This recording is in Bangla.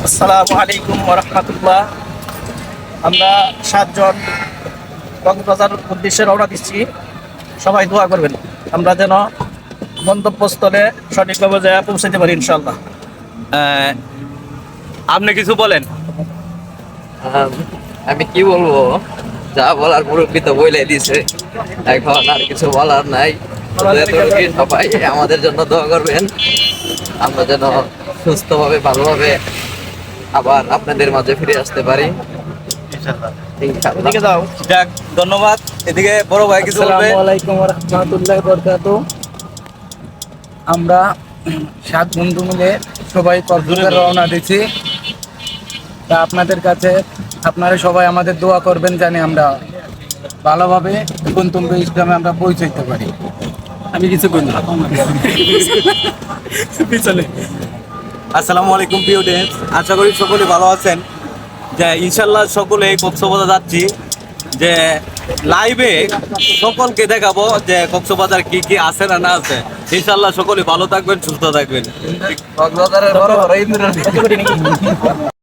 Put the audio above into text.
আসসালামু আলাইকুম ওয়া রাহমাতুল্লাহ। আমরা 7 জন কক্সবাজার উদ্দেশ্যে রওনা দিচ্ছি। সবাই দোয়া করবেন আমরা যেন গন্তব্যস্থলে সঠিকভাবে যায় পৌঁছাতে পারি ইনশাআল্লাহ। আপনি কিছু বলেন। আম, আমি কি বলবো, যা বলার মুরব্বী তো বলে দিছে, এখন আর কিছু বলার নাই। এতটুকুই, সবাই আমাদের জন্য দোয়া করবেন, আমরা যেন সুস্থভাবে ভালোভাবে আবার আপনাদের মাঝে ফিরে আসতে পারি ইনশাআল্লাহ। এদিকে যাও। যাক, ধন্যবাদ। এদিকে বড় ভাই কিছু বলবে। আসসালামু আলাইকুম ওয়া রাহমাতুল্লাহি ওয়া বারাকাতুহু। আমরা 7 বন্ধু মিলে সবাই কক্সবাজার রওনা দিয়েছি। তা আপনাদের কাছে আপনারা সবাই আমাদের দোয়া করবেন, জানি আমরা ভালোভাবে গন্তব্য স্থানে আমরা পৌঁছাইতে পারি। আমি কিছু করি না পিছনে। আসসালামু আলাইকুম প্রিয় অডিয়েন্স, আশা করি সকলে ভালো আছেন। যে ইনশাল্লাহ সকলে কক্সবাজার যাচ্ছি, যে লাইভে সকলকে দেখাবো যে কক্সবাজার কি কি আছে না না আছে। ইনশাল্লাহ সকলে ভালো থাকবেন, সুস্থ থাকবেন। কক্সবাজারের বড় বড় ইন্দ্র